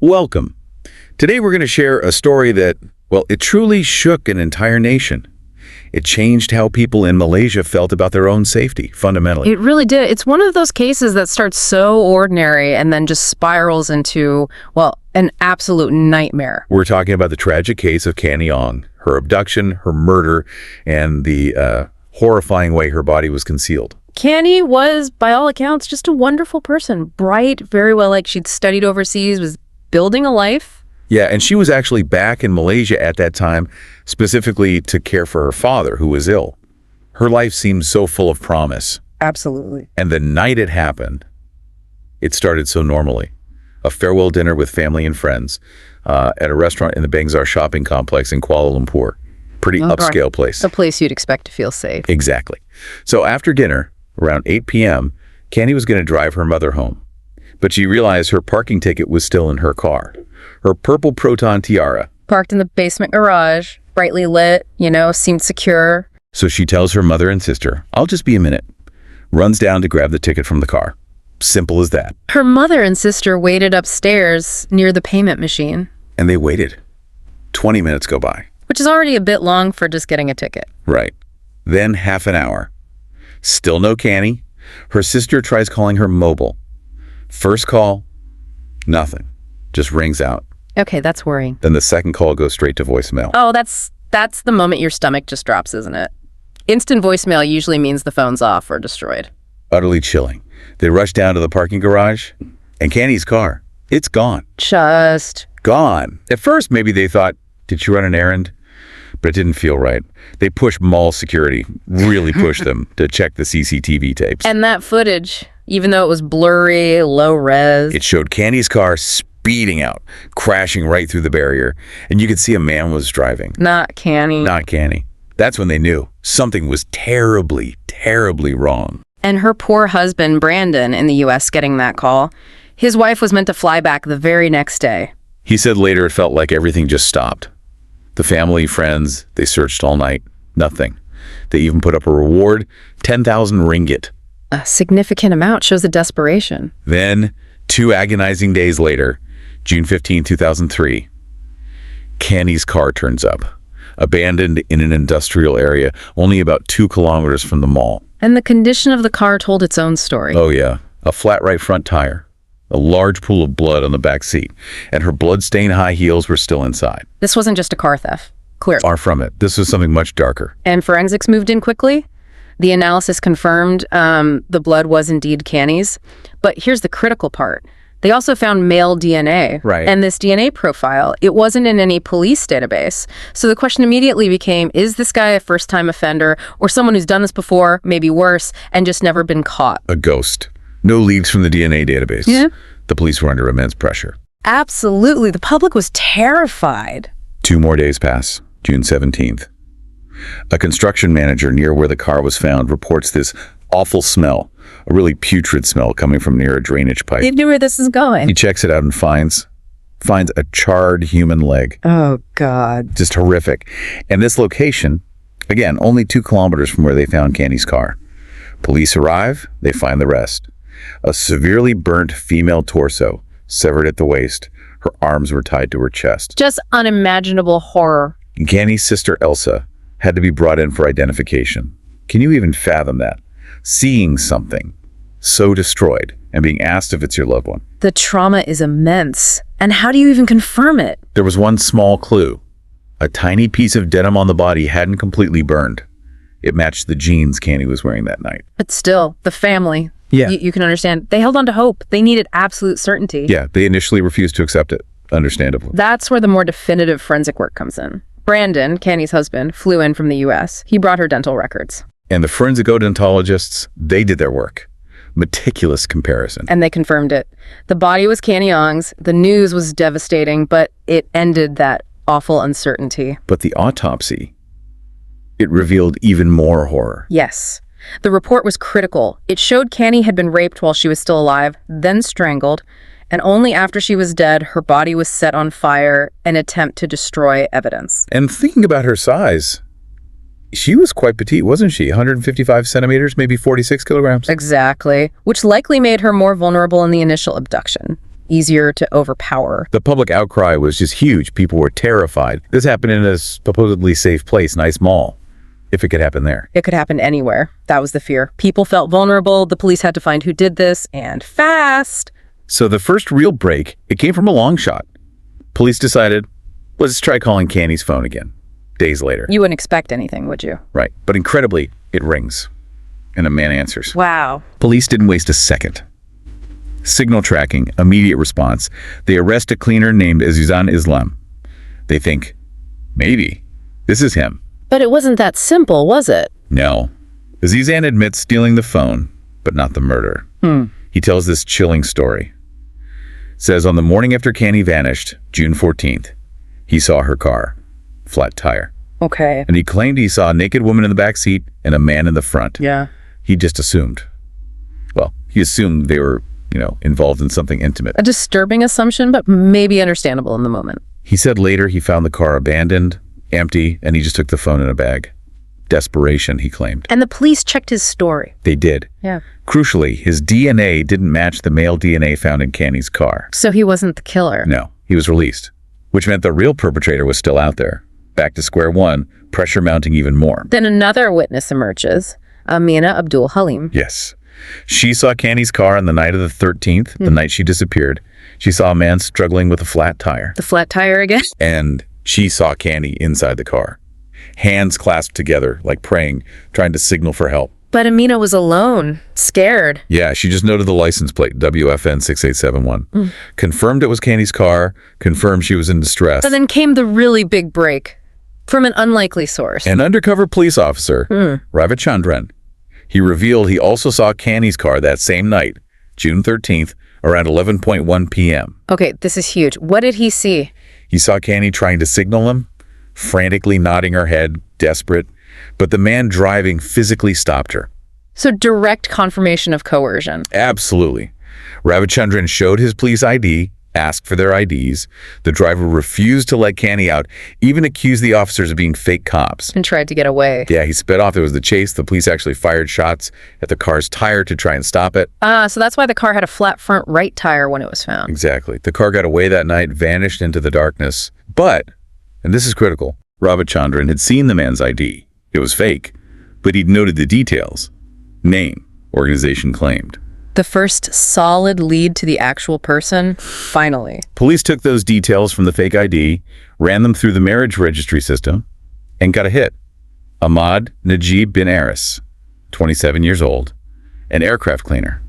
Welcome. Today we're going to share a story that, well, it truly shook an entire nation. It changed how people in Malaysia felt about their own safety, fundamentally. It really did. It's one of those cases that starts so ordinary and then just spirals into, well, an absolute nightmare. We're talking about the tragic case of Canny Ong, her abduction, her murder, and the horrifying way her body was concealed. Canny was, by all accounts, just a wonderful person. Bright, very well, like she'd studied overseas, was building a life. Yeah, and she was actually back in Malaysia at that time, specifically to care for her father, who was ill. Her life seemed so full of promise. Absolutely. And the night it happened, it started so normally. A farewell dinner with family and friends at a restaurant in the Bangsar Shopping Complex in Kuala Lumpur. Pretty upscale place. A place you'd expect to feel safe. Exactly. So after dinner, around 8 p.m., Canny was going to drive her mother home. But she realized her parking ticket was still in her car. Her purple Proton Tiara. Parked in the basement garage, brightly lit, seemed secure. So she tells her mother and sister, "I'll just be a minute." Runs down to grab the ticket from the car. Simple as that. Her mother and sister waited upstairs near the payment machine. And they waited. 20 minutes go by. Which is already a bit long for just getting a ticket. Right. Then half an hour. Still no Canny. Her sister tries calling her mobile. First call, nothing. Just rings out. Okay, that's worrying. Then the second call goes straight to voicemail. Oh, that's the moment your stomach just drops, isn't it? Instant voicemail usually means the phone's off or destroyed. Utterly chilling. They rush down to the parking garage, and Canny's car, it's gone. Just Gone. At first, maybe they thought, did she run an errand? But it didn't feel right. They pushed mall security, really pushed them to check the CCTV tapes. And that footage, even though it was blurry, low res, it showed Canny's car speeding out, crashing right through the barrier, and you could see a man was driving. Not Canny. Not Canny. That's when they knew something was terribly, terribly wrong. And her poor husband, Brandon, in the U.S. getting that call, his wife was meant to fly back the very next day. He said later it felt like everything just stopped. The family, friends, they searched all night. Nothing. They even put up a reward, 10,000 ringgit. A significant amount, shows the desperation. Then, 2 agonizing days later, June 15, 2003, Canny's car turns up, abandoned in an industrial area only about 2 kilometers from the mall. And the condition of the car told its own story. Oh yeah, a flat right front tire, a large pool of blood on the back seat, and her blood-stained high heels were still inside. This wasn't just a car theft. Clear. Far from it. This was something much darker. And forensics moved in quickly. The analysis confirmed the blood was indeed Canny's. But here's the critical part. They also found male DNA. Right. And this DNA profile, it wasn't in any police database. So the question immediately became, is this guy a first-time offender or someone who's done this before, maybe worse, and just never been caught? A ghost. No leads from the DNA database. Yeah. The police were under immense pressure. Absolutely. The public was terrified. 2 more days pass. June 17th. A construction manager near where the car was found reports this awful smell, a really putrid smell coming from near a drainage pipe. He knew where this is going. He checks it out and finds a charred human leg. Oh, God. Just horrific. And this location, again, only 2 kilometers from where they found Canny's car. Police arrive, they find the rest. A severely burnt female torso, severed at the waist. Her arms were tied to her chest. Just unimaginable horror. Canny's sister Elsa had to be brought in for identification. Can you even fathom that? Seeing something so destroyed and being asked if it's your loved one. The trauma is immense. And how do you even confirm it? There was one small clue. A tiny piece of denim on the body hadn't completely burned. It matched the jeans Canny was wearing that night. But still, the family, Yeah. you can understand, they held on to hope. They needed absolute certainty. Yeah, they initially refused to accept it, understandably. That's where the more definitive forensic work comes in. Brandon, Canny's husband, flew in from the U.S. He brought her dental records. And the forensic odontologists, they did their work. Meticulous comparison. And they confirmed it. The body was Canny Ong's. The news was devastating, but it ended that awful uncertainty. But the autopsy, it revealed even more horror. Yes. The report was critical. It showed Canny had been raped while she was still alive, then strangled, and only after she was dead, her body was set on fire, an attempt to destroy evidence. And thinking about her size, she was quite petite, wasn't she? 155 centimeters, maybe 46 kilograms. Exactly, which likely made her more vulnerable in the initial abduction. easier to overpower. The public outcry was just huge. People were terrified. This happened in a supposedly safe place, nice mall. If it could happen there. It could happen anywhere. That was the fear. People felt vulnerable. The police had to find who did this, and fast. So the first real break, it came from a long shot. Police decided, let's try calling Canny's phone again. Days later. You wouldn't expect anything, would you? Right. But incredibly, it rings. And a man answers. Wow. Police didn't waste a second. Signal tracking, immediate response. They arrest a cleaner named Azizan Islam. They think, maybe, this is him. But it wasn't that simple, was it? No. Azizan admits stealing the phone, but not the murder. He tells this chilling story. Says on the morning after Canny vanished, June 14th, he saw her car, flat tire. Okay. And he claimed he saw a naked woman in the back seat and a man in the front. Yeah. He just assumed. Well, he assumed they were, involved in something intimate. A disturbing assumption, but maybe understandable in the moment. He said later he found the car abandoned, empty, and he just took the phone in a bag. Desperation, he claimed. And the police checked his story. They did. Yeah. Crucially, his DNA didn't match the male DNA found in Canny's car. So he wasn't the killer. No, he was released, which meant the real perpetrator was still out there. Back to square one, pressure mounting even more. Then another witness emerges, Amina Abdul Halim. Yes. She saw Canny's car on the night of the 13th, the night she disappeared. She saw a man struggling with a flat tire. The flat tire again? And she saw Canny inside the car. Hands clasped together, like praying, trying to signal for help. But Amina was alone, scared. Yeah, she just noted the license plate, WFN 6871. Confirmed it was Canny's car, confirmed she was in distress. So then came the really big break from an unlikely source. An undercover police officer, Ravichandran, he revealed he also saw Canny's car that same night, June 13th, around 11:1 p.m. Okay, this is huge. What did he see? He saw Canny trying to signal him, frantically nodding her head, desperate, but the man driving physically stopped her. So direct confirmation of coercion. Absolutely. Ravichandran showed his police ID, asked for their IDs. The driver refused to let Canny out, even accused the officers of being fake cops. And tried to get away. Yeah, he sped off. It was the chase. The police actually fired shots at the car's tire to try and stop it. So that's why the car had a flat front right tire when it was found. Exactly. The car got away that night, vanished into the darkness. But, and this is critical, Ravichandran had seen the man's ID. It was fake, but he'd noted the details. Name, organization claimed. The first solid lead to the actual person, finally. Police took those details from the fake ID, ran them through the marriage registry system, and got a hit. Ahmad Najib bin Aris, 27 years old, an aircraft cleaner,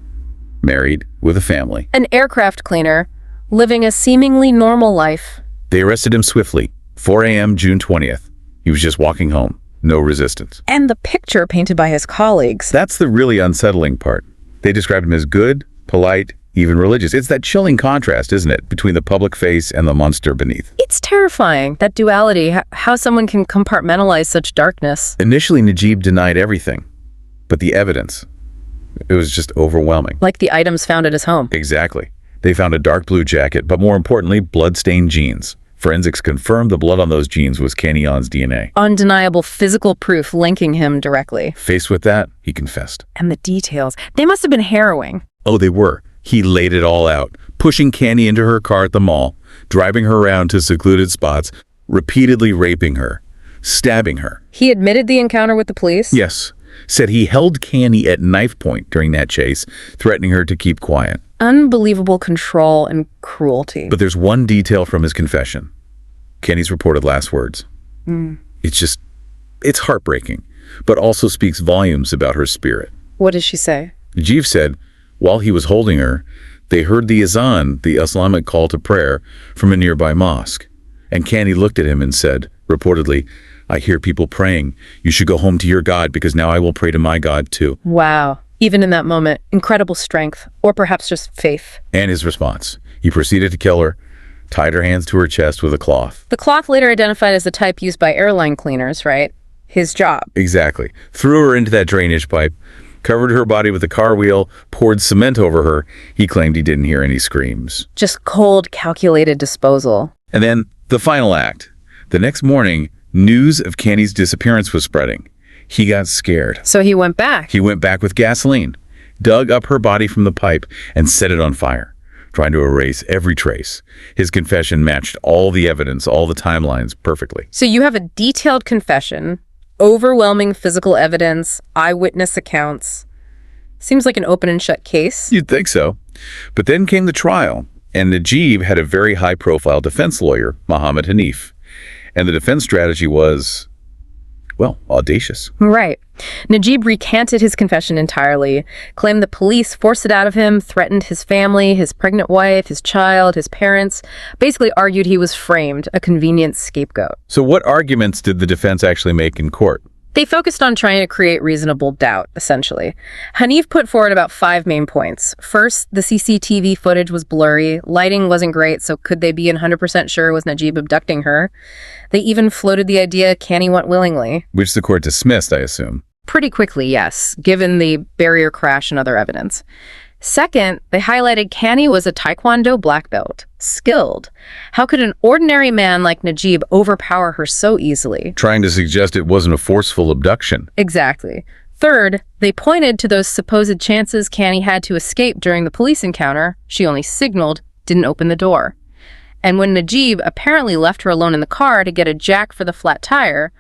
married with a family. An aircraft cleaner, living a seemingly normal life. They arrested him swiftly, 4 a.m. June 20th. He was just walking home, no resistance. And the picture painted by his colleagues. That's the really unsettling part. They described him as good, polite, even religious. It's that chilling contrast, isn't it, between the public face and the monster beneath. It's terrifying, that duality, how someone can compartmentalize such darkness. Initially, Najib denied everything, but the evidence, it was just overwhelming. Like the items found at his home. Exactly. They found a dark blue jacket, but more importantly, blood-stained jeans. Forensics confirmed the blood on those jeans was Canny Ong's DNA. Undeniable physical proof linking him directly. Faced with that, he confessed. And the details, they must have been harrowing. Oh, they were. He laid it all out, pushing Canny into her car at the mall, driving her around to secluded spots, repeatedly raping her, stabbing her. He admitted the encounter with the police? Yes. Said he held Canny at knife point during that chase, threatening her to keep quiet. Unbelievable control and cruelty. But there's one detail from his confession. Canny's reported last words. It's heartbreaking, but also speaks volumes about her spirit. What did she say? Najib said, while he was holding her, they heard the azan, the Islamic call to prayer, from a nearby mosque. And Canny looked at him and said, reportedly, I hear people praying. You should go home to your God because now I will pray to my God too. Wow. Even in that moment, incredible strength, or perhaps just faith. And his response, he proceeded to kill her, tied her hands to her chest with a cloth. The cloth later identified as the type used by airline cleaners, right? His job. Exactly. Threw her into that drainage pipe, covered her body with a car wheel, poured cement over her. He claimed he didn't hear any screams. Just cold, calculated disposal. And then the final act. The next morning, news of Canny's disappearance was spreading. He got scared. So he went back. He went back with gasoline, dug up her body from the pipe, and set it on fire. trying to erase every trace. His confession matched all the evidence, all the timelines perfectly. So you have a detailed confession, overwhelming physical evidence, eyewitness accounts. Seems like an open and shut case. You'd think so. But then came the trial, and Najib had a very high-profile defense lawyer, Mohammed Hanif. And the defense strategy was, well, audacious. Right. Najib recanted his confession entirely, claimed the police forced it out of him, threatened his family, his pregnant wife, his child, his parents, basically argued he was framed, a convenient scapegoat. So what arguments did the defense actually make in court? They focused on trying to create reasonable doubt, essentially. Hanif put forward about 5 main points. First, the CCTV footage was blurry, lighting wasn't great, so could they be 100% sure it was Najib abducting her? They even floated the idea Canny went willingly. Which the court dismissed, I assume. Pretty quickly, yes, given the barrier crash and other evidence. Second, they highlighted Canny was a Taekwondo black belt, skilled. How could an ordinary man like Najib overpower her so easily? Trying to suggest it wasn't a forceful abduction. Exactly. Third, they pointed to those supposed chances Canny had to escape during the police encounter. She only signaled, didn't open the door. And when Najib apparently left her alone in the car to get a jack for the flat tire,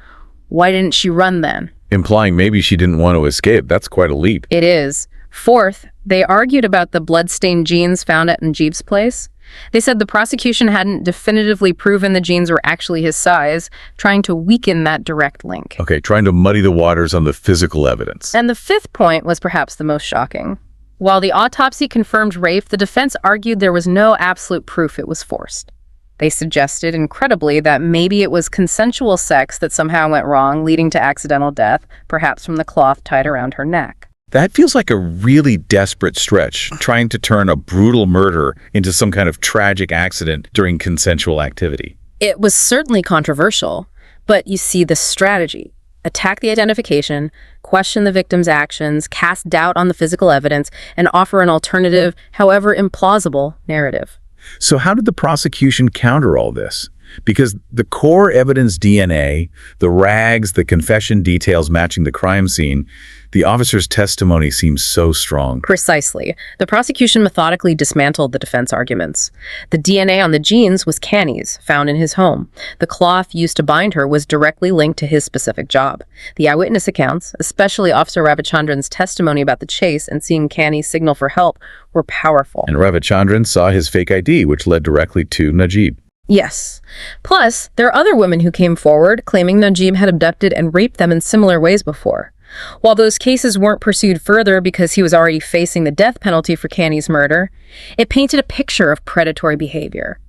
why didn't she run then? Implying maybe she didn't want to escape. That's quite a leap. It is. Fourth, they argued about the bloodstained jeans found at Najib's place. They said the prosecution hadn't definitively proven the jeans were actually his size, trying to weaken that direct link. Okay, trying to muddy the waters on the physical evidence. And the fifth point was perhaps the most shocking. While the autopsy confirmed rape, the defense argued there was no absolute proof it was forced. They suggested, incredibly, that maybe it was consensual sex that somehow went wrong, leading to accidental death, perhaps from the cloth tied around her neck. That feels like a really desperate stretch, trying to turn a brutal murder into some kind of tragic accident during consensual activity. It was certainly controversial, but you see the strategy. Attack the identification, question the victim's actions, cast doubt on the physical evidence, and offer an alternative, however implausible, narrative. So how did the prosecution counter all this? Because the core evidence DNA, the rags, the confession details matching the crime scene, the officer's testimony seems so strong. Precisely. The prosecution methodically dismantled the defense arguments. The DNA on the jeans was Canny's, found in his home. The cloth used to bind her was directly linked to his specific job. The eyewitness accounts, especially Officer Ravichandran's testimony about the chase and seeing Canny signal for help, were powerful. And Ravichandran saw his fake ID, which led directly to Najib. Yes. Plus, there are other women who came forward claiming Najib had abducted and raped them in similar ways before. While those cases weren't pursued further because he was already facing the death penalty for Canny's murder, it painted a picture of predatory behavior.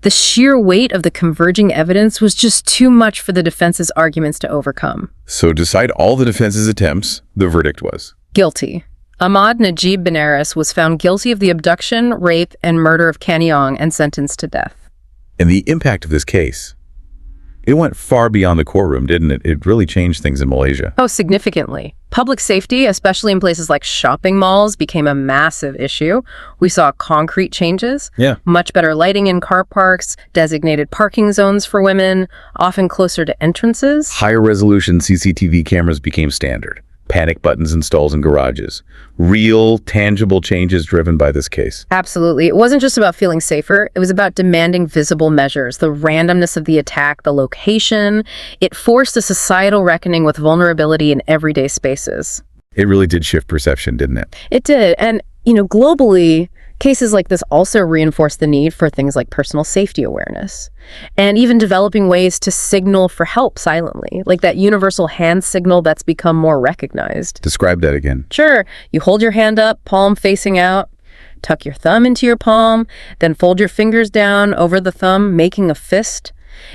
The sheer weight of the converging evidence was just too much for the defense's arguments to overcome. So despite all the defense's attempts, the verdict was Guilty. Ahmad Najib Benares was found guilty of the abduction, rape, and murder of Canny Ong and sentenced to death. And the impact of this case, it went far beyond the courtroom, didn't it? It really changed things in Malaysia. Oh, significantly. Public safety, especially in places like shopping malls, became a massive issue. We saw concrete changes, much better lighting in car parks, designated parking zones for women, often closer to entrances. Higher resolution CCTV cameras became standard. Panic buttons installed in garages. Real, tangible changes driven by this case. Absolutely. It wasn't just about feeling safer. It was about demanding visible measures. The randomness of the attack, the location. It forced a societal reckoning with vulnerability in everyday spaces. It really did shift perception, didn't it? It did. And, globally, cases like this also reinforce the need for things like personal safety awareness and even developing ways to signal for help silently, like that universal hand signal that's become more recognized. Describe that again. Sure. You hold your hand up, palm facing out, tuck your thumb into your palm, then fold your fingers down over the thumb, making a fist.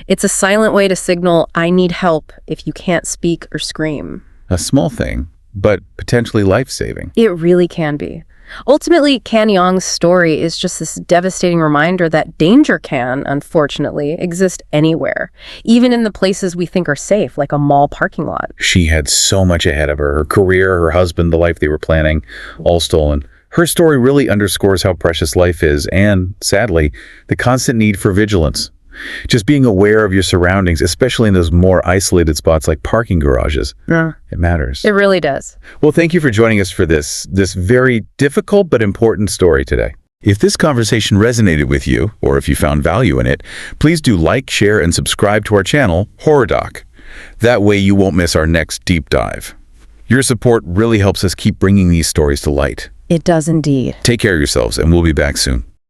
It's a silent way to signal, I need help, if you can't speak or scream. A small thing, but potentially life-saving. It really can be. Ultimately, Canny Ong's story is just this devastating reminder that danger can, unfortunately, exist anywhere, even in the places we think are safe, like a mall parking lot. She had so much ahead of her. Her career, her husband, the life they were planning, all stolen. Her story really underscores how precious life is and, sadly, the constant need for vigilance. Just being aware of your surroundings, especially in those more isolated spots like parking garages. Yeah. It matters. It really does. Well, thank you for joining us for this very difficult but important story today. If this conversation resonated with you, or if you found value in it, please do like, share, and subscribe to our channel, Horror Doc. That way you won't miss our next deep dive. Your support really helps us keep bringing these stories to light. It does indeed. Take care of yourselves, and we'll be back soon.